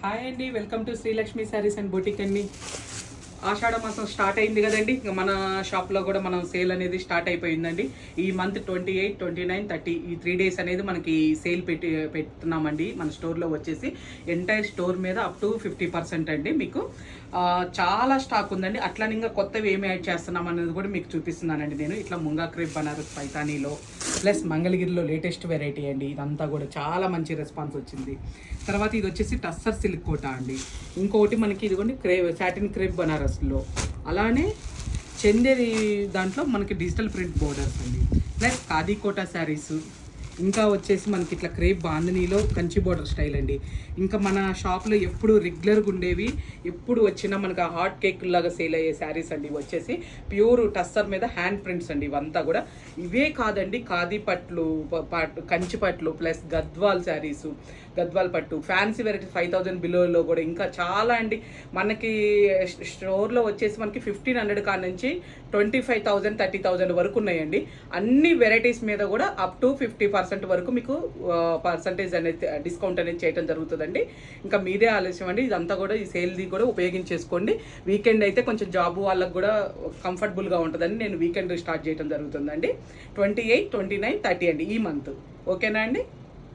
Hi అండి, welcome to Srilakshmi saris and boutique అండి. ఆషాఢ మాసం స్టార్ట్ అయింది కదండి. మన షాప్లో కూడా మనం సేల్ అనేది స్టార్ట్ అయిపోయిందండి. ఈ మంత్ 28, 29, 30 ఈ 3 days అనేది మనకి సేల్ పెడుతున్నామండి. మన స్టోర్లో వచ్చేసి ఎంటైర్ స్టోర్ మీద అప్ టు 50% అండి. మీకు చాలా స్టాక్ ఉందండి. అట్లా ఇంకా కొత్తవి ఏమి యాడ్ చేస్తున్నాం అనేది కూడా మీకు చూపిస్తున్నానండి. నేను ఇట్లా ముంగా క్రేప్ బనారస్ పైతానీలో ప్లస్ మంగళగిరిలో లేటెస్ట్ వెరైటీ అండి. ఇదంతా కూడా చాలా మంచి రెస్పాన్స్ వచ్చింది. తర్వాత ఇది వచ్చేసి టస్సర్ సిల్క్ కోట అండి. ఇంకొకటి మనకి ఇదిగోండి సాటిన్ క్రేప్ బనారస్లో, అలానే చందేరి దాంట్లో మనకి డిజిటల్ ప్రింట్ బోర్డర్స్ అండి. ప్లస్ ఖాదీ కోటా శారీస్, ఇంకా వచ్చేసి మనకి ఇట్లా క్రేప్ బాంధనీలో కంచి బోర్డర్ స్టైల్ అండి. ఇంకా మన షాప్లో ఎప్పుడు రెగ్యులర్గా ఉండేవి, ఎప్పుడు వచ్చినా మనకు హాట్ కేక్ లాగా సేల్ అయ్యే శారీస్ అండి. వచ్చేసి ప్యూర్ టస్సర్ మీద హ్యాండ్ ప్రింట్స్ అండి. ఇవంతా కూడా ఇవే కాదండి, ఖాదీ పట్లు, కంచి పట్లు, ప్లస్ గద్వాల్ శారీసు, గద్వాల్ పట్టు, ఫ్యాన్సీ వెరైటీ 5000 బిలోలో కూడా ఇంకా చాలా అండి. మనకి స్టోర్లో వచ్చేసి మనకి 1500 కాడ నుంచి 25,000, 30,000 వరకు ఉన్నాయండి. అన్ని వెరైటీస్ మీద కూడా అప్ టు 50% వరకు మీకు పర్సంటేజ్ అనేది డిస్కౌంట్ అనేది చేయడం జరుగుతుందండి. ఇంకా మీదే ఆలస్యం అండి. ఇదంతా కూడా ఈ సేల్ది కూడా ఉపయోగించేసుకోండి. వీకెండ్ అయితే కొంచెం జాబ్ వాళ్ళకు కూడా కంఫర్టబుల్గా ఉంటుందని నేను వీకెండ్ స్టార్ట్ చేయడం జరుగుతుందండి. 28, 29, 30 అండి ఈ మంత్. ఓకేనా అండి?